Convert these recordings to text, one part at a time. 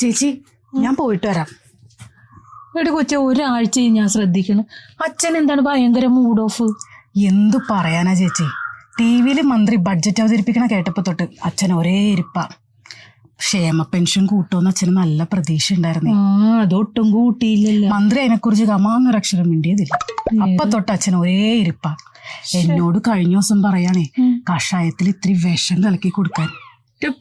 ചേച്ചി ഞാൻ പോയിട്ട് വരാം. എടി കൊച്ചെ, ഒരാഴ്ച ഞാൻ ശ്രദ്ധിക്കണം. അച്ഛൻ എന്താണ് ഭയങ്കര മൂഡ് ഓഫ്? എന്തു പറയാനാ ചേച്ചി, TV-യിൽ മന്ത്രി ബഡ്ജറ്റ് അവതരിപ്പിക്കണ കേട്ടപ്പോ തൊട്ട് അച്ഛൻ ഒരേ ഇരിപ്പാ. ക്ഷേമ പെൻഷൻ കൂട്ടുമെന്ന് അച്ഛന് നല്ല പ്രതീക്ഷ ഉണ്ടായിരുന്നു. അതൊട്ടും കൂട്ടിയില്ലല്ലോ. മന്ത്രി അതിനെക്കുറിച്ച് കമാന്നൊരക്ഷരം മിണ്ടിയതില്ല. അപ്പൊ തൊട്ട് അച്ഛൻ ഒരേ ഇരിപ്പാ. എന്നോട് കഴിഞ്ഞ ദിവസം പറയാണേ, കഷായത്തിൽ ഇത്തിരി വിഷം കലക്കി കൊടുക്കാൻ.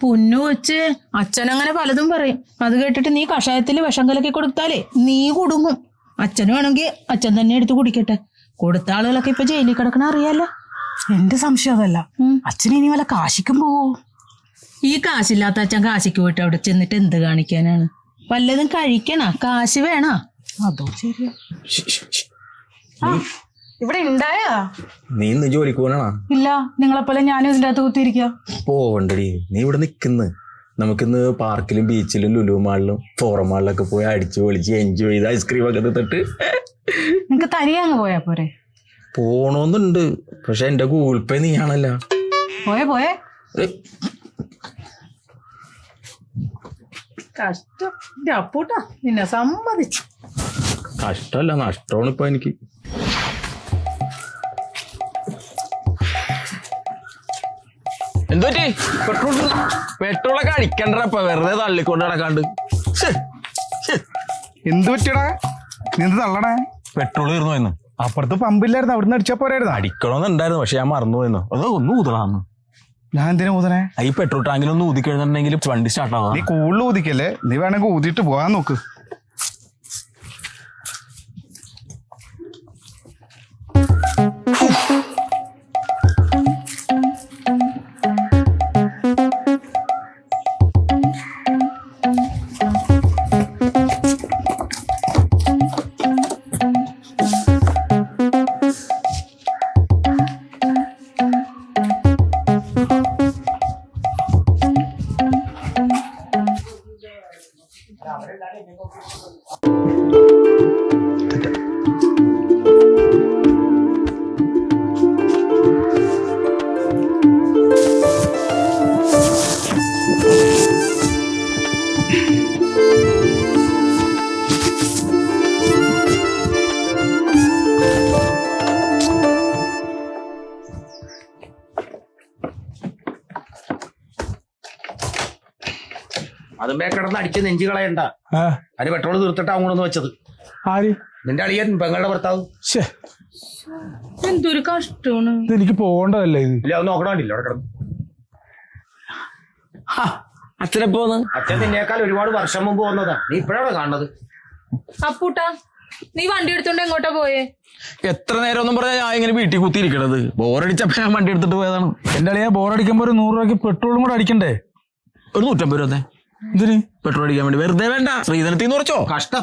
പൊന്നു കൊച്ച്, അച്ഛൻ അങ്ങനെ പലതും പറയും. അത് കേട്ടിട്ട് നീ കഷായത്തിൽ വിഷം കലക്കി കൊടുത്താലേ നീ കുടുങ്ങും. അച്ഛന് വേണമെങ്കിൽ അച്ഛൻ തന്നെ എടുത്ത് കുടിക്കട്ടെ. കൊടുത്ത ആളുകളൊക്കെ ഇപ്പൊ ജയിലിൽ കിടക്കണ അറിയാലോ. എന്റെ സംശയം അതല്ല, അച്ഛൻ ഇനി വല്ല കാശിക്കും പോവോ? ഈ കാശില്ലാത്ത അച്ഛൻ കാശിക്ക് പോയിട്ട് അവിടെ ചെന്നിട്ട് എന്ത് കാണിക്കാനാണ്? വല്ലതും കഴിക്കണ, കാശ് വേണ. അതോ ശരിയാ. ഇവിടെ ഉണ്ടായാ? നീ ഇന്ന് ജോലിക്ക് പോകണ? ഇല്ല, നിങ്ങളെപ്പോലെ ഞാനും ഇതിന്റെ അകത്ത് കുത്തിയിരിക്കുക. പോവണ്ടടി, നീ ഇവിടെ നിക്കുന്നു. നമുക്കിന്ന് പാർക്കിലും ബീച്ചിലും ലുലു മാളിലും ഫോറം മാളിലൊക്കെ പോയി അടിച്ചു പൊളിച്ച് എൻജോയ് ചെയ്ത് ഐസ്ക്രീം ഒക്കെ തിന്നിട്ട്. നിങ്ങക്ക് തനിയെ അങ്ങ് പോയാ പോരെ? പോണോന്നുണ്ട്, പക്ഷെ എന്റെ ഗൂഗിൾ പേ നീയാണല്ലോ. പോയേ കഷ്ടം. അപ്പൂട്ടാ നിന്നെ സമ്മതിച്ചു. കഷ്ടല്ല, നഷ്ടമാണ് ഇപ്പൊ എനിക്ക്. എന്തോറ്റി പെട്രോളൊക്കെ അടിക്കണ്ടപ്പ, വെറുതെ തള്ളിക്കൊണ്ട് നടക്കാണ്ട്. എന്ത് പറ്റിയടാ? നീ എന്ത് തള്ളണേ? പെട്രോൾ തീർന്നു പോയെന്ന്. അപ്പുറത്ത് പമ്പില്ലായിരുന്നു, അവിടുന്ന് അടിച്ചാ പോരായിരുന്നു. അടിക്കണമെന്നുണ്ടായിരുന്നു, പക്ഷെ ഞാൻ മറന്നു പോയെന്നു. അതോ ഒന്ന് ഊതളാന്ന്. ഞാൻ എന്തിനാ ഊതണേ? ഈ പെട്രോൾ ടാങ്കിലൊന്ന് ഊതി കഴിഞ്ഞിട്ടുണ്ടെങ്കിൽ വണ്ടി സ്റ്റാർട്ട് ആവാം. നീ കൂടുതൽ ഊതിക്കല്ലേ, നീ വേണമെങ്കിൽ ഊതിയിട്ട് പോകാൻ നോക്ക്. അതുമ്പേ കിടന്ന് അടിച്ച് നെഞ്ചു കളയണ്ട. അതിന് പെട്രോൾ തീർത്തിട്ട് അങ്ങോട്ടൊന്ന് വെച്ചത്. ആര്? നിന്റെ അളിയൻ, പെങ്ങളുടെ ഭർത്താവ്. എന്തൊരു കഷ്ടമാണ്. എനിക്ക് പോകേണ്ടതല്ലേ ഇത്? ഇല്ല, ഒന്ന് നോക്കണമില്ല അവിടെ കിടന്ന്. അച്ഛനെപ്പോന്ന്? അച്ഛൻ നിന്നേക്കാൾ ഒരുപാട് വർഷം മുമ്പ് വന്നതാ. നീ ഇപ്പഴാണ് കാണുന്നത്. അപ്പൂട്ടാ, നീ വണ്ടി എടുത്തോണ്ട് എങ്ങോട്ടാ പോയേ? എത്ര നേരം ഒന്നും പറഞ്ഞാൽ ഞാൻ ഇങ്ങനെ വീട്ടിൽ കുത്തിയിരിക്കണത്. ബോറടിച്ചപ്പോ ഞാൻ വണ്ടി എടുത്തിട്ട് പോയതാണ്. എന്റെ അളിയെ ബോറടിക്കുമ്പോ ഒരു 100 രൂപയ്ക്ക് പെട്രോളും കൂടെ അടിക്കണ്ടേ? ഒരു 150 രൂപ ഇതിന് പെട്രോൾ അടിക്കാൻ വേണ്ടി. വെറുതെ വേണ്ട, ശ്രീധരത്തിന്ന് കുറച്ചോ. കഷ്ടം.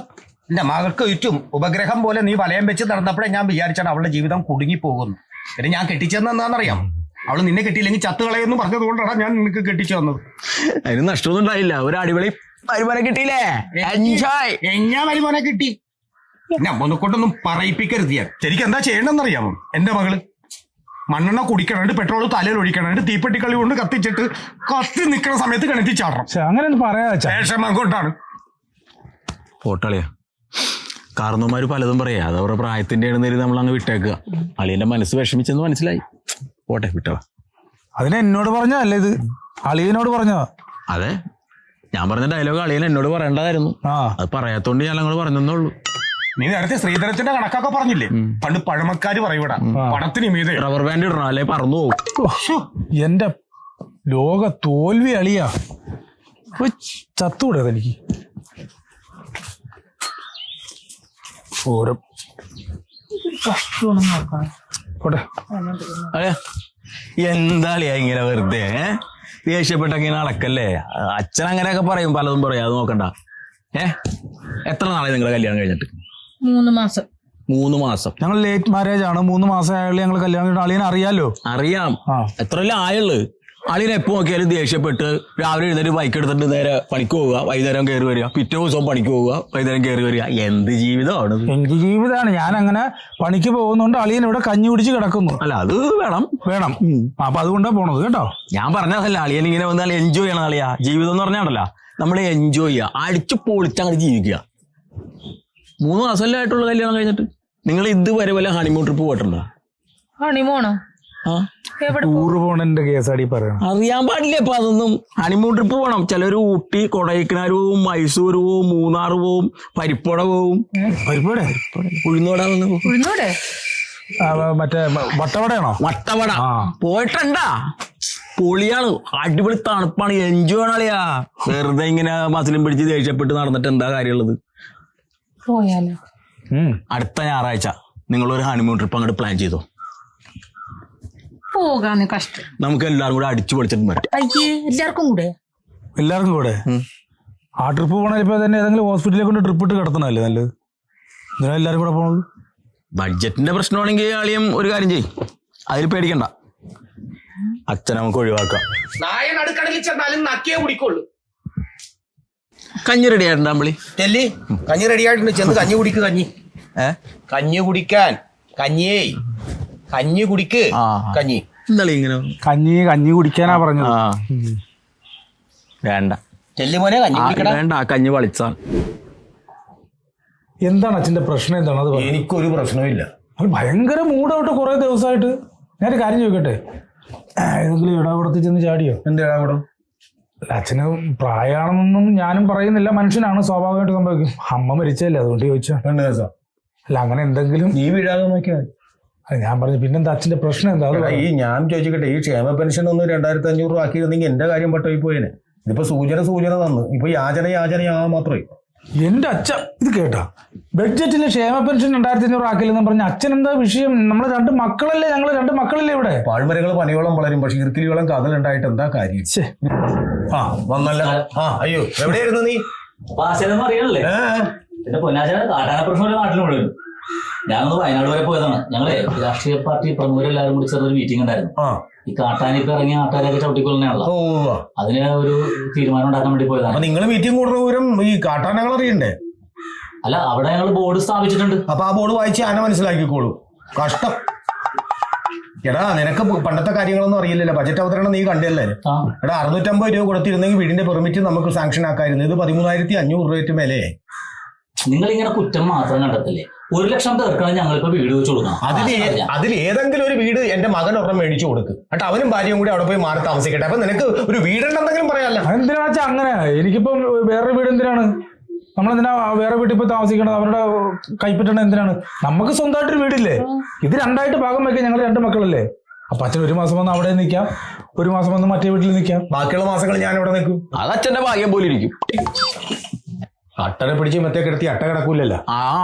എന്റെ മകൾക്ക് ചുറ്റും ഉപഗ്രഹം പോലെ നീ വലയം വെച്ച് നടന്നപ്പോഴേ ഞാൻ വിചാരിച്ചാണ് അവളുടെ ജീവിതം കുടുങ്ങി പോകുന്നു. പിന്നെ ഞാൻ കെട്ടിച്ചെന്ന് എന്താണെന്നറിയാം? അവള് നിന്നെ കെട്ടിയില്ലെങ്കിൽ ചത്ത് കളയെന്ന് പറഞ്ഞത് കൊണ്ടാണ് ഞാൻ നിനക്ക് കെട്ടിച്ചു വന്നത്. അതിന് നഷ്ടമൊന്നും ഉണ്ടായില്ല. ഒരു അടിപൊളി വരുമാനം കിട്ടിയില്ലേ? എൻജോയ്. എങ്ങാ വരുമാനം കിട്ടി? നമ്മൊന്നെ കൊണ്ടൊന്നും പറയിപ്പിക്കരുത്. ഞാൻ ശരിക്കും എന്താ ചെയ്യണമെന്നറിയാമോ? എന്റെ മകള് മണ്ണെണ്ണ കുടിക്കണുണ്ട്, പെട്രോൾ തലയിൽ ഒഴിക്കണുണ്ട്, തീപ്പെട്ടിക്കളി കൊണ്ട് കത്തിച്ചിട്ട് കത്തി നിൽക്കുന്ന സമയത്ത് കിണറ്റി ചാടണം. അങ്ങനെ പറയാ ശേഷം കൊണ്ടാണ് പോട്ടളിയാ. കാരണവന്മാര് പലതും പറയാ, അത് അവരുടെ പ്രായത്തിന്റെ നേരി നമ്മൾ അങ്ങ് വിട്ടേക്കുക. അളിയന്റെ മനസ്സ് വിഷമിച്ചെന്ന് മനസ്സിലായി. പോട്ടെ, വിട്ടോ. അതിന് എന്നോട് പറഞ്ഞല്ലേ ഇത്? അളിയനോട് പറഞ്ഞോ? അതെ, ഞാൻ പറഞ്ഞ ഡയലോഗ് അളിയൻ എന്നോട് പറയേണ്ടതായിരുന്നു. അത് പറയാത്തോണ്ട് ഞാൻ അങ്ങോട്ട് പറഞ്ഞെന്നുള്ളൂ. നീ നേരത്തെ ശ്രീധരത്തിന്റെ കണക്കൊക്കെ പറഞ്ഞില്ലേ? പണ്ട് പഴമക്കാര് പറയൂടാ, പണത്തിന് മീതെ റബ്ബർ ബാൻഡ് ഇടണം, അല്ലെ പറന്നു പോകും. എന്റെ ലോക തോൽവി അളിയാ. ചത്തൂടെ എനിക്ക്? ഓരോ എന്താ അളിയാ ഇങ്ങനെ വെറുതെ ദേഷ്യപ്പെട്ടൊക്കെ ഇങ്ങനെ നടക്കല്ലേ? അച്ഛൻ അങ്ങനെയൊക്കെ പറയും, പലതും പറയും. അത് നോക്കണ്ട. എത്ര നാളെ നിങ്ങളുടെ കല്യാണം കഴിഞ്ഞിട്ട്? 3 മാസം. 3 മാസം. ഞങ്ങൾ ലേറ്റ് മാരേജ് ആണ്. 3 മാസം ആയാലും ഞങ്ങൾ കല്യാണം കഴിഞ്ഞ അളിയനെ അറിയാലോ? അറിയാം. എത്ര ആയുള്ളു? അളിയൻ എപ്പോ നോക്കിയാലും ദേഷ്യപ്പെട്ട് രാവിലെ എഴുന്നേറ്റ് ബൈക്ക് എടുത്തിട്ട് നേരെ പണിക്ക് പോവുക, വൈകുന്നേരം കയറി വരിക, പിറ്റേ ദിവസം പണിക്ക് പോവുക, വൈകുന്നേരം കയറി വരിക. എന്ത് ജീവിതമാണ് എനിക്ക് ജീവിതമാണ്. ഞാൻ അങ്ങനെ പണിക്ക് പോകുന്നോണ്ട് അളിയൻ ഇവിടെ കഞ്ഞി കുടിച്ച് കിടക്കുന്നു. അല്ല അത് വേണം. അപ്പൊ അതുകൊണ്ടാ പോണത് കേട്ടോ. ഞാൻ പറഞ്ഞതല്ല, അളിയൻ ഇങ്ങനെ വന്നാൽ എൻജോയ് ചെയ്യണം. അളിയാ ജീവിതം എന്ന് പറഞ്ഞാണല്ലോ നമ്മൾ എൻജോയ് ചെയ്യുക, അടിച്ചു പൊളിച്ച് അങ്ങോട്ട് ജീവിക്കുക. 3 മാസമല്ലേ ആയിട്ടുള്ള കല്യാണം കഴിഞ്ഞിട്ട്. നിങ്ങൾ ഇതുവരെ വല്ല ഹണിമൂൺ ട്രിപ്പ് പോയിട്ടുണ്ടോ? ഹണിമൂണോ? ടൂറ് പോണന്റെ കേസാടി പറയണം. അറിയാൻ പാടില്ല ഇപ്പൊ അതൊന്നും. ഹണിമൂൺ ട്രിപ്പ് പോകണം. ചിലര് ഊട്ടി, കൊടൈക്കനാൽ പോവും, മൈസൂർ പോവും, മൂന്നാർ പോവും, പരിപ്പുട പോവും. പരിപ്പോടെ ഉഴുന്നോടെ മറ്റേ വട്ടവടയാണോ? വട്ടവട പോയിട്ടുണ്ടാ? പൊളിയാണ്, അടിപൊളി തണുപ്പാണ്, എൻജോയ് ആണ് അളിയാ. വെറുതെ ഇങ്ങനെ മസിലും പിടിച്ച് ദേഷ്യപ്പെട്ട് നടന്നിട്ട് എന്താ കാര്യമുള്ളത്? പോയാലോ? അടുത്ത ഞായറാഴ്ച നിങ്ങളൊരു ഹണിമൂൺ ട്രിപ്പ് അങ്ങോട്ട് പ്ലാൻ ചെയ്തോ. പോകാന്ന് കഷ്ടം. നമുക്ക് എല്ലാവരും കൂടെ അടിച്ചു പൊളിച്ചിട്ട് വരാം. അയ്യേ, എല്ലാവർക്കും കൂടെ ആ ട്രിപ്പ് പോകണ ഇപ്പൊ തന്നെ ഏതെങ്കിലും ഹോസ്പിറ്റലിൽ കൊണ്ട് ട്രിപ്പ് ഇട്ട് കിടത്തണല്ലേ നല്ലത്. ഇതിനാ എല്ലാവരും കൂടെ പോണത്. ബഡ്ജറ്റിന്റെ പ്രശ്നമാണെങ്കിൽ ആളിയും ഒരു കാര്യം ചെയ്യും, അതിൽ പേടിക്കണ്ട. അച്ഛനെ നമുക്ക് ഒഴിവാക്കാം. നായൻ അടുക്കളയിൽ ചെന്നാലും നക്കിയേ കുടിക്കുള്ളൂ. കഞ്ഞി റെഡി ആയിട്ടുണ്ടാ വിളി? കഞ്ഞി റെഡി ആയിട്ടുണ്ട്. ചെന്ന് കഞ്ഞി കുടിക്ക്. കഞ്ഞി കുടിക്കാൻ. കഞ്ഞി കുടിക്ക്. കഞ്ഞി എന്താ ഇങ്ങനെ കഞ്ഞി കുടിക്കാനാ പറഞ്ഞത്. വേണ്ട മോനെ കഞ്ഞി കുടിക്കടാ. വേണ്ട, കഞ്ഞി വളിച്ചാൽ. എന്താണ് അച്ഛന്റെ പ്രശ്നം? എന്താണ് അത്? എനിക്കൊരു പ്രശ്നമില്ല. ഭയങ്കര മൂഡൗട്ട് കുറെ ദിവസമായിട്ട്. ഞാനൊരു കാര്യം ചോദിക്കട്ടെ, ഏതെങ്കിലും ഇടപെടത്തിൽ ചെന്ന് ചാടിയോ? എന്ത് ഇടപെടും? അച്ഛന് പ്രായമാണെന്നൊന്നും ഞാനും പറയുന്നില്ല, മനുഷ്യനാണ്, സ്വാഭാവികമായിട്ട് സംഭവിക്കും. അമ്മ മരിച്ചല്ലേ, അതുകൊണ്ട് ചോദിച്ചാ. അല്ല അങ്ങനെ എന്തെങ്കിലും. നീ വീഴാതെ നോക്കിയാൽ ഞാൻ പറഞ്ഞു. പിന്നെന്താ അച്ഛന്റെ പ്രശ്നം എന്താ? ഞാൻ ചോദിക്കട്ടെ, ഈ ക്ഷേമ പെൻഷൻ ഒന്ന് 2500 രൂപ ആക്കിയിരുന്നെങ്കിൽ എന്റെ കാര്യം പെട്ടോയി പോയേനെ. ഇതിപ്പോ സൂചന തന്നു. ഇപ്പൊ യാചനയാ മാത്രമേ. എന്റെ അച്ഛ ഇത് കേട്ടാ, ബഡ്ജറ്റില് ക്ഷേമ പെൻഷൻ 2500 ആക്കില്ലെന്ന് പറഞ്ഞ അച്ഛൻ എന്താ വിഷയം? നമ്മളെ 2 മക്കളല്ലേ, ഞങ്ങള് 2 മക്കളല്ലേ ഇവിടെ. പാഴ്മരങ്ങൾ പനിയോളം വളരും, പക്ഷെ ഇർക്കിലിയോളം കഥലുണ്ടായിട്ട് എന്താ കാര്യം? വന്നല്ല. അയ്യോ, എവിടെയായിരുന്നു നീ? അറിയണല്ലേ എന്റെ പൊന്നാചന കാട്ടാന പ്രശ്നം നാട്ടിൽ മുഴുവൻ. ഞാനൊന്ന് വയനാട് വരെ പോയതാണ്. ഞങ്ങളെ രാഷ്ട്രീയ പാർട്ടി പ്രമുഖരെല്ലാരും കൂടി ചേർന്നൊരു മീറ്റിംഗ് ഉണ്ടായിരുന്നു. ഈ കാട്ടാനിപ്പോ ഇറങ്ങിയ ആട്ടാരൊക്കെ ചവിട്ടിക്കൊള്ളണല്ലോ. അതിന് ഒരു തീരുമാനം ഉണ്ടാക്കാൻ വേണ്ടി പോയതാണ്. നിങ്ങൾ മീറ്റിംഗ് കൂടുന്ന വിവരം ഈ കാട്ടാനകൾ അറിയണ്ടേ? അല്ല, അവിടെ ഞങ്ങൾ ബോർഡ് സ്ഥാപിച്ചിട്ടുണ്ട്. അപ്പൊ ആ ബോർഡ് വായിച്ച് ആന മനസ്സിലാക്കിക്കോളൂ. കഷ്ടം. എടാ, നിനക്ക് പണ്ടത്തെ കാര്യങ്ങളൊന്നും അറിയില്ലല്ലോ. ബജറ്റ് അവതരണം നീ കണ്ടല്ലേ? എടാ, 650 രൂപ കൊടുത്തിരുന്നെങ്കിൽ വീടിന്റെ പെർമിറ്റ് നമുക്ക് സാങ്ഷൻ ആക്കായിരുന്നു. ഇത് 13,500 രൂപയ്ക്ക് മേലെ. നിങ്ങൾ ഇങ്ങനെ കുറ്റം മാത്രം കണ്ടെത്തല്ലേ? 1 ലക്ഷം പേർക്കാണ് ഞങ്ങളിപ്പോ വീട് വെച്ച് കൊടുക്കണം. അതിൽ ഏതെങ്കിലും ഒരു വീട് എന്റെ മകൻ ഒരെണ്ണം മേടിച്ചു കൊടുക്കും. എന്നിട്ട് അവനും ഭാര്യയും കൂടി അവിടെ പോയി മാറി താമസിക്കട്ടെ. അപ്പൊ നിനക്ക് ഒരു വീടുണ്ടെന്തെങ്കിലും പറയാല്ല. എന്തിനാ വെച്ചാ അങ്ങനെ? എനിക്കിപ്പം വേറെ വീട് എന്തിനാണ്? നമ്മളെന്തിനാ വേറെ വീട്ടിൽ പോയി താമസിക്കണത്? അവരുടെ കൈപ്പറ്റണ എന്തിനാണ്? നമുക്ക് സ്വന്തമായിട്ടൊരു വീടില്ലേ? ഇത് 2ആയിട്ട് ഭാഗം വയ്ക്കാൻ. ഞങ്ങൾ 2 മക്കളല്ലേ. അപ്പൊ അച്ഛൻ 1 മാസം വന്ന് അവിടെ നിൽക്കാം, 1 മാസം വന്ന് മറ്റേ വീട്ടിൽ നിൽക്കാം. ബാക്കിയുള്ള മാസങ്ങൾ ഞാൻ ഇവിടെ നിൽക്കും. അത് അച്ഛന്റെ ഭാഗ്യം പോലെ ഇരിക്കും. അട്ടനെ പിടിച്ച് മറ്റേ കിടത്തി അട്ട കിടക്കൂലല്ലോ.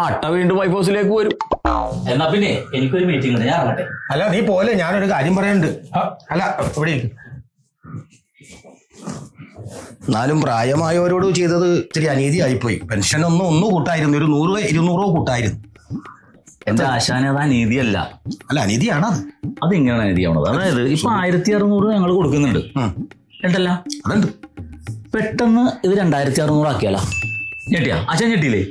അട്ട വീണ്ടും വൈഫ് ഹൗസിലേക്ക് വരും. എന്നാ പിന്നെ എനിക്കൊരു മീറ്റിംഗ് ഉണ്ട്, ഞാൻ ഇറങ്ങട്ടെ. അല്ല, നീ പോലെ, ഞാനൊരു കാര്യം പറയാനുണ്ട്. അല്ല, ഇവിടെ എന്നാലും പ്രായമായവരോട് ചെയ്തത് ഇത്തിരി അനീതിയായിപ്പോയി. പെൻഷൻ ഒന്ന് കൂട്ടായിരുന്നു, ഒരു 100-200 കൂട്ടായിരുന്നു. എന്റെ ആശാന, അത് അനീതിയല്ല. അല്ല, അനീതിയാണ് അത്. അതിങ്ങനെയാണ് അനീതിയാവണത്. അതായത് ഇപ്പൊ 1600 ഞങ്ങൾ കൊടുക്കുന്നുണ്ട് ഉണ്ടല്ല. അതുണ്ട്. പെട്ടെന്ന് ഇത് 2600 ആക്കിയാലോ? ഞെട്ടിയാ ആശാൻ? ഞെട്ടിയില്ലേ?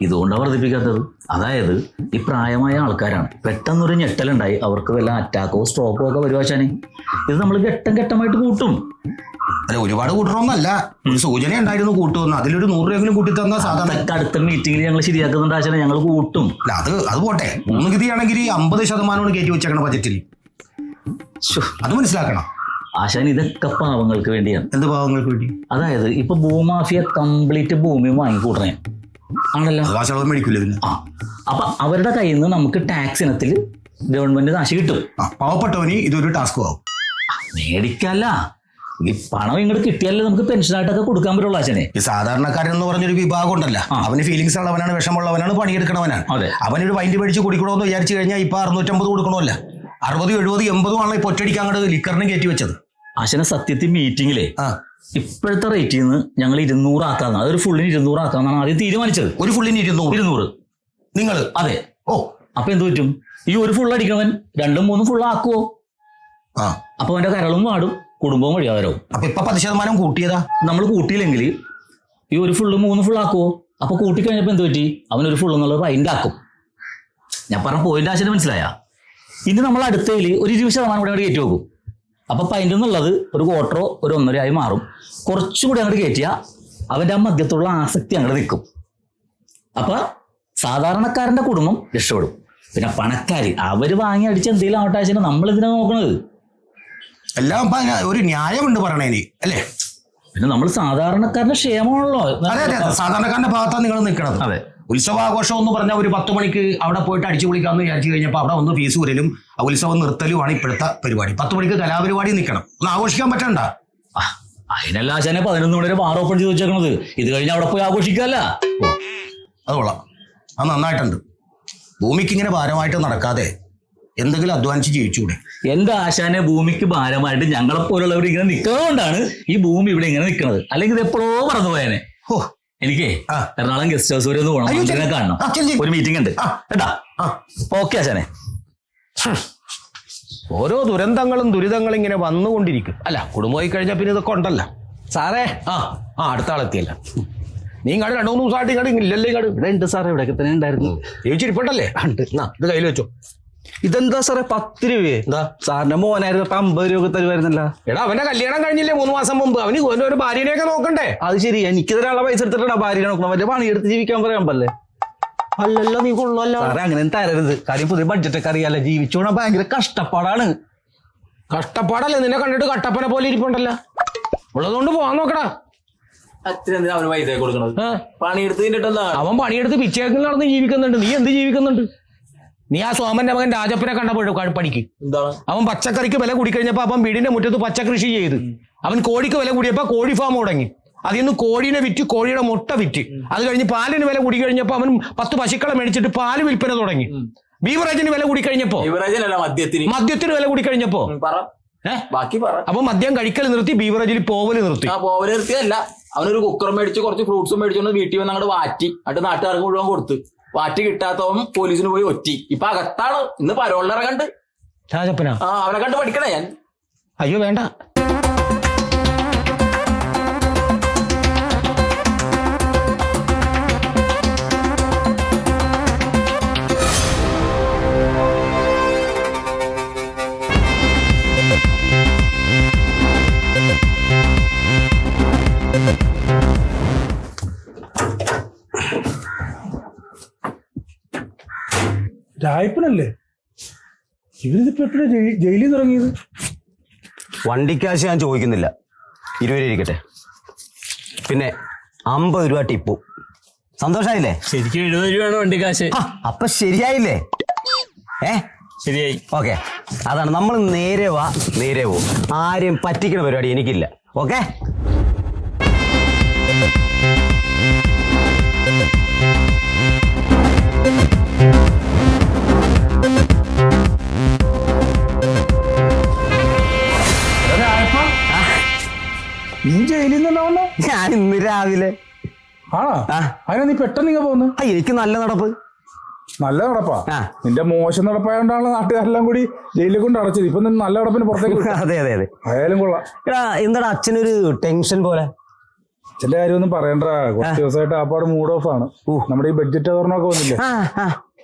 ഇതുകൊണ്ടാണ് വർദ്ധിപ്പിക്കാത്തത്. അതായത് ഈ പ്രായമായ ആൾക്കാരാണ്, പെട്ടെന്നൊരു ഞെട്ടലുണ്ടായി അവർക്ക് വല്ല അറ്റാക്കോ സ്ട്രോക്കോ ഒക്കെ വരുവാശാനെ. ഇത് നമ്മൾ ഘട്ടമായിട്ട് കൂട്ടും. അല്ല, ഒരുപാട് കൂട്ടണമെന്നല്ല, ഒരു സൂചന ഉണ്ടായിരുന്നു കൂട്ടുമെന്ന്. അതിലൊരു 100 രൂപയെങ്കിലും കൂട്ടി തന്നാൽ സാധാരണ അടുത്ത മീറ്റിംഗിൽ ഞങ്ങൾ ശരിയാക്കുന്നുണ്ട് ആശാനെ, ഞങ്ങൾ കൂട്ടും. അല്ല, അത് പോട്ടെ. 3 ഗതിയാണെങ്കിൽ 50% കയറ്റി വെച്ചേക്കണം ബജറ്റിൽ. അത് മനസ്സിലാക്കണം ആശാൻ. ഇതൊക്കെ പാവങ്ങൾക്ക് വേണ്ടിയാണ്. എന്ത് പാവങ്ങൾക്ക് വേണ്ടി? അതായത് ഇപ്പൊ ഭൂമാഫിയ കംപ്ലീറ്റ് ഭൂമി വാങ്ങിക്കൂട്ടണേ ആണല്ലോ. മേടിക്കില്ല. അപ്പൊ അവരുടെ കയ്യിൽ നിന്ന് നമുക്ക് ടാക്സ് ഇനത്തിൽ ഗവൺമെന്റ് കാശ് കിട്ടും. പാവപ്പെട്ടവന് ഇതൊരു ടാസ്ക് ആവും. മേടിക്കല്ല, ഈ പണം ഇങ്ങോട്ട് കിട്ടിയാലേ നമുക്ക് പെൻഷനായിട്ടൊക്കെ കൊടുക്കാൻ പറ്റുള്ളൂ ആശാനെ. ഈ സാധാരണക്കാരൻ എന്ന് പറഞ്ഞൊരു വിഭാഗം ഉണ്ടല്ലോ, അവന് ഫീലിങ്സ് ഉള്ളവനാണ്, വിഷമുള്ളവനാണ്, പണിയെടുക്കണവനാണ്. അവനൊരു വൈൻഡ് മേടിച്ച് കുടിക്കണമെന്ന് വിചാരിച്ചു കഴിഞ്ഞാൽ ഇപ്പൊ 650 കൊടുക്കണമല്ല, 60, 70, 80 ആണല്ലോ ഈ പൊറ്റടിക്ക് അങ്ങോട്ട് ലിക്കറിന് കയറ്റി വെച്ചത്. ആശാനെ സത്യത്തിൽ മീറ്റിംഗിലെ ഇപ്പോഴത്തെ റേറ്റിൽ നിന്ന് ഞങ്ങൾ 200 ആക്കാന്ന്, അതൊരു ഫുള്ളിന് 200 ആക്കാന്നാണ് ആദ്യം തീരുമാനിച്ചത്. ഒരു ഫുള്ളിന് 200 നിങ്ങൾ? അതെ. അപ്പൊ എന്ത് പറ്റും? ഈ ഒരു ഫുൾ അടിക്കണവൻ 2-3 ഫുൾ ആക്കുവോ? അപ്പൊ അവന്റെ കരളും വാടും, കുടുംബവും വഴിയാവരവും. അപ്പൊ ഇപ്പൊ 10% കൂട്ടിയതാ. നമ്മൾ കൂട്ടിയില്ലെങ്കിൽ ഈ ഒരു ഫുള്ള് 3 ഫുള്ളാക്കുവോ? അപ്പൊ കൂട്ടിക്കഴിഞ്ഞപ്പോ എന്ത് പറ്റി? അവനൊരു ഫുള്ള് എന്നുള്ളത് പൈൻ്റ് ആക്കും. ഞാൻ പറഞ്ഞ പോയിന്റ് ആശയം മനസ്സിലായ? ഇനി നമ്മൾ അടുത്തതിൽ ഒരു 20% കൂടെ അങ്ങോട്ട് കയറ്റി വെക്കും. അപ്പൊ പൈൻ്റ് എന്നുള്ളത് ഒരു ക്വാർട്ടറോ ഒരു 1.5 ആയി മാറും. കുറച്ചുകൂടി അങ്ങോട്ട് കയറ്റിയാൽ അവന്റെ ആ മദ്യത്തുള്ള ആസക്തി അങ്ങോട്ട് നിൽക്കും. അപ്പൊ സാധാരണക്കാരന്റെ കുടുംബം രക്ഷപ്പെടും. പിന്നെ പണക്കാര് അവര് വാങ്ങി അടിച്ച് എന്തെങ്കിലും ആവട്ടെ ആശയം നമ്മൾ ഇതിനെ നോക്കണത്. എല്ലാം ഒരു ന്യായമുണ്ട് പറയണേന് അല്ലേ? പിന്നെ നമ്മൾ സാധാരണക്കാരന്റെ ക്ഷേമമാണല്ലോ. അതെ അതെ, സാധാരണക്കാരന്റെ ഭാഗത്താണ് നിങ്ങൾ നിൽക്കണത്. അതെ. ഉത്സവാഘോഷം എന്ന് പറഞ്ഞാൽ ഒരു 10 മണിക്ക് അവിടെ പോയിട്ട് അടിച്ചു പൊളിക്കാന്ന് വിചാരിച്ചു കഴിഞ്ഞപ്പോൾ അവിടെ ഒന്ന് ഫീസ് വരലും ഉത്സവം നിർത്തലുമാണ് ഇപ്പോഴത്തെ പരിപാടി. 10 മണിക്ക് കലാപരിപാടി നിൽക്കണം, ഒന്ന് ആഘോഷിക്കാൻ പറ്റണ്ട. അതിനല്ല ആശാനെ 11 മണി വരെ ബാർ ഓപ്പൺ ചെയ്ത് വെച്ചേക്കണത്. ഇത് കഴിഞ്ഞ് അവിടെ പോയി ആഘോഷിക്കാല്ല. അത് കൊള്ളാം, അത് നന്നായിട്ടുണ്ട്. ഭൂമിക്ക് ഇങ്ങനെ ഭാരമായിട്ട് നടക്കാതെ എന്തെങ്കിലും അധ്വാനിച്ച് ജീവിച്ചുകൂടെ? എന്റെ ആശാനെ ഭൂമിക്ക് ഭാരമായിട്ട് ഞങ്ങളെ പോലുള്ളവർ ഇങ്ങനെ നിൽക്കുന്നതുകൊണ്ടാണ് ഈ ഭൂമി ഇവിടെ ഇങ്ങനെ നിൽക്കുന്നത്. അല്ലെങ്കിൽ ഇത് എപ്പോഴോ പറന്നു പോയേനെ. ഓ, എനിക്ക് എറണാകുളം ഗസ്റ്റ് ഹൗസ് വരെ ഒന്ന് പോകണം, ഇതിനെ കാണണം. ഒരു മീറ്റിംഗ് ഉണ്ട് കേട്ടാ. ഓക്കെ ആശാനെ. ഓരോ ദുരന്തങ്ങളും ദുരിതങ്ങളും ഇങ്ങനെ വന്നുകൊണ്ടിരിക്കും. അല്ല, കുടുംബമായി കഴിഞ്ഞാൽ പിന്നെ ഇതൊക്കെ ഉണ്ടല്ലോ. സാറേ, അടുത്ത ആളെത്തിയല്ല. നീ ഇങ്ങോട്ട് 2-3 ദിവസമായിട്ട് ഇങ്ങോട്ട് ഇല്ലല്ലേ? ഇങ്ങോട്ട് ഇവിടെ ഉണ്ട് സാറേ, ഇവിടെയൊക്കെ തന്നെ ഉണ്ടായിരുന്നു. ജീവിച്ചിരിപ്പട്ടല്ലേ? ഉണ്ട്. ഇത് കയ്യിൽ വെച്ചോ. ഇതെന്താ സാറേ 10 രൂപയെ? എന്താ സാറിന്റെ മോനായിരുന്നു 50 രൂപ തരുമായിരുന്നല്ല. എടാ, അവന്റെ കല്യാണം കഴിഞ്ഞില്ലേ 3 മാസം മുമ്പ്. അവന് ഒരു ഭാര്യനെയൊക്കെ നോക്കണ്ടേ? അത് ശരി, എനിക്ക് ഒരാളെ പൈസ എടുത്തിട്ടാ ഭാര്യ നോക്കണം. വലിയ പണിയെടുത്ത് ജീവിക്കാൻ പറയാൻ പറ്റല്ലേ? അല്ലല്ലോ, നീ കൊള്ളല്ലോ. സാറേ അങ്ങനെ തരരുത്. കാര്യം പുതിയ ബഡ്ജറ്റൊക്കെ അറിയാലോ, ജീവിച്ചോണ ഭയങ്കര കഷ്ടപ്പാടാണ്. കഷ്ടപ്പാടല്ലേ? നിന്നെ കണ്ടിട്ട് കട്ടപ്പന പോലെ ഇരിപ്പുണ്ടല്ലോ. ഉള്ളതുകൊണ്ട് പോവാൻ നോക്കടാ. അച്ഛനെന്തിനാ അവന് പൈസ കൊടുക്കണത്? പണിയെടുത്ത് അവൻ പണിയെടുത്ത് പിച്ചേക്കിൽ നടന്ന് ജീവിക്കുന്നുണ്ട്. നീ എന്ത് ജീവിക്കുന്നുണ്ട്? നീ ആ സോമന്റെ മകൻ രാജപ്പനെ കണ്ടപ്പോഴും പഠിക്ക്. എന്താണ്? അവൻ പച്ചക്കറിക്ക് വില കൂടിക്കഴിഞ്ഞപ്പോ അവൻ വീടിന്റെ മുറ്റത്ത് പച്ചക്കൃഷി ചെയ്ത് അവൻ കോഴിക്ക് വില കൂടിയപ്പോ കോഴി ഫാം തുടങ്ങി. അതിൽ നിന്ന് കോഴീനെ വിറ്റ്, കോഴിയുടെ മുട്ട വിറ്റ്, അത് കഴിഞ്ഞ് പാലിന് വില കൂടി കഴിഞ്ഞപ്പോ അവൻ 10 പശുക്കളെ മേടിച്ചിട്ട് പാല് വിൽപ്പന തുടങ്ങി. ബീവറേജിന് വില കൂടി കഴിഞ്ഞപ്പോ, മദ്യത്തിന് വില കൂടി കഴിഞ്ഞപ്പോ ബാക്കി പറ. അപ്പൊ മദ്യം കഴിക്കൽ നിർത്തി, ബീവറേജിൽ പോവല് നിർത്തി. പോവല് നിർത്തിയല്ല, അവനൊരു കുക്കർ മേടിച്ച് കുറച്ച് ഫ്രൂട്ട്സും മേടിച്ചോണ്ട് വീട്ടിൽ വന്ന് അങ്ങോട്ട് വാറ്റി, എന്നിട്ട് നാട്ടുകാർക്ക് മുഴുവൻ കൊടുത്ത്. വാറ്റി കിട്ടാത്തവൻ പോലീസിന് പോയി ഒറ്റി. ഇപ്പൊ അകത്താണ്. ഇന്ന് പരോളിലിറങ്ങണ്ട്. രാജപ്പനാ? അവനെ കണ്ട് പഠിക്കണേ ഞാൻ. അയ്യോ വേണ്ട. രായപ്പനല്ലേ? ഇവരിതിപ്പോ എപ്പോഴാ ജയിലിൽ നിന്ന് ഇറങ്ങിയത്? വണ്ടിക്കാശ് ഞാൻ ചോദിക്കുന്നില്ല, 20 രൂപ ഇരിക്കട്ടെ. പിന്നെ 50 രൂപ ടിപ്പും. സന്തോഷായില്ലേ? ശരിക്കും 70 രൂപയാണ് വണ്ടിക്കാശ്. അപ്പൊ ശരിയായില്ലേ? ശരിയായി. ഓക്കെ, അതാണ് നമ്മൾ നേരെ വാ നേരെ പോവും. ആരെയും പറ്റിക്കണ പരിപാടി എനിക്കില്ല. ഓക്കെ. നീ ജയിലിൽ നിന്നുണ്ടാവുന്ന? ഞാൻ ഇന്ന് രാവിലെ. അതിനാ നീ പെട്ടെന്ന് ഇങ്ങനെ പോകുന്നു? എനിക്ക് നല്ല നടപ്പ്. നല്ല നടപ്പാ? നിന്റെ മോശം നടപ്പായോണ്ടാണ് നാട്ടുകാരെല്ലാം കൂടി ജയിലിൽ കൊണ്ട് അടച്ചത്. ഇപ്പൊ നല്ല നടപ്പിന് പുറത്തേക്ക്. അതെ അതെ അതെ, ആയാലും കൊള്ളാം. എന്താടാ അച്ഛനൊരു ടെൻഷൻ പോലെ? അച്ഛന്റെ കാര്യമൊന്നും പറയണ്ട. കുറച്ച് ദിവസമായിട്ട് ആപ്പാട് മൂഡ് ഓഫ് ആണ്. നമ്മുടെ ഈ ബഡ്ജറ്റ് അവതരണമൊക്കെ വന്നില്ലേ,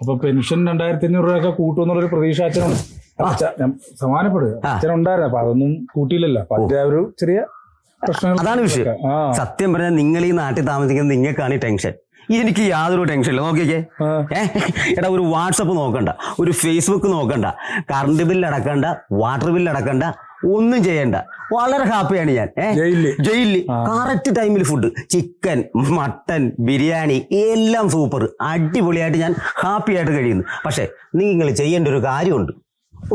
അപ്പൊ പെൻഷൻ 2500 രൂപയൊക്കെ കൂട്ടുമെന്നുള്ളൊരു പ്രതീക്ഷ അച്ഛനുണ്ട്. ഞാൻ സമാനപ്പെടുക. അച്ഛനുണ്ടായിരുന്നു, അപ്പൊ അതൊന്നും കൂട്ടിയില്ലല്ലോ. അപ്പൊ അതിന്റെ ഒരു ചെറിയ പ്രശ്നങ്ങൾ. അതാണ് വിഷയം. സത്യം പറഞ്ഞാൽ നിങ്ങൾ ഈ നാട്ടിൽ താമസിക്കുന്നത് നിങ്ങൾക്കാണ് ഈ ടെൻഷൻ. എനിക്ക് യാതൊരു ടെൻഷനില്ല. നോക്കിക്കേ, എടാ ഒരു വാട്സപ്പ് നോക്കണ്ട, ഒരു ഫേസ്ബുക്ക് നോക്കണ്ട, കറണ്ട് ബില്ല് അടക്കണ്ട, വാട്ടർ ബില്ല് അടക്കണ്ട, ഒന്നും ചെയ്യണ്ട. വളരെ ഹാപ്പിയാണ് ഞാൻ. ജയിലില് കറക്റ്റ് ടൈമിൽ ഫുഡ്, ചിക്കൻ, മട്ടൻ, ബിരിയാണി എല്ലാം സൂപ്പർ അടിപൊളിയായിട്ട് ഞാൻ ഹാപ്പി ആയിട്ട് കഴിയുന്നു. പക്ഷെ നിങ്ങൾ ചെയ്യേണ്ട ഒരു കാര്യമുണ്ട്.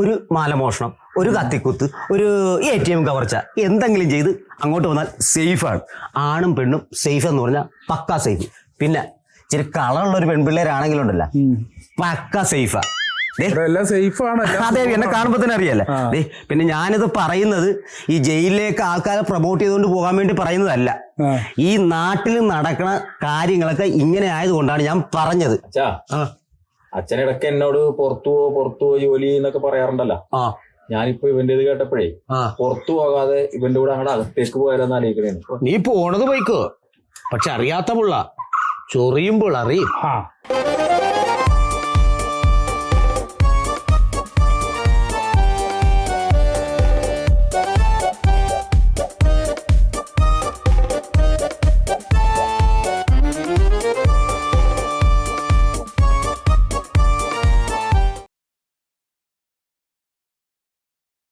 ഒരു മാലമോഷണം, ഒരു കത്തിക്കുത്ത്, ഒരു ATM കവർച്ച, എന്തെങ്കിലും ചെയ്ത് അങ്ങോട്ട് വന്നാൽ സേഫാണ്. ആണും പെണ്ണും സേഫ് എന്ന് പറഞ്ഞാൽ പക്കാ സേഫ്. പിന്നെ ഇച്ചിരി കളറുള്ള ഒരു പെൺപിള്ളേരാണെങ്കിലുണ്ടല്ലോ പക്കാ സേഫാ. അതെ, എന്നെ കാണുമ്പോ തന്നെ അറിയാലേ. പിന്നെ ഞാനിത് പറയുന്നത് ഈ ജയിലിലേക്ക് ആൾക്കാരെ പ്രൊമോട്ട് ചെയ്തുകൊണ്ട് പോകാൻ വേണ്ടി പറയുന്നതല്ല. ഈ നാട്ടിൽ നടക്കണ കാര്യങ്ങളൊക്കെ ഇങ്ങനെ ആയതുകൊണ്ടാണ് ഞാൻ പറഞ്ഞത്. അച്ഛനിടക്ക് എന്നോട് പുറത്തു പോ ജോലി എന്നൊക്കെ പറയാറുണ്ടല്ലോ. ഞാനിപ്പോ ഇവന്റെ ഇത് കേട്ടപ്പോഴേ പുറത്തു പോകാതെ ഇവന്റെ കൂടെ അങ്ങോട്ട് അകത്തേക്ക് പോയാലെന്ന് ആലോചിക്കണേ. നീ പോണത് പോയിക്കോ, പക്ഷെ അറിയാത്ത പുള്ള ചൊറിയുമ്പോൾ അറിയും. ആ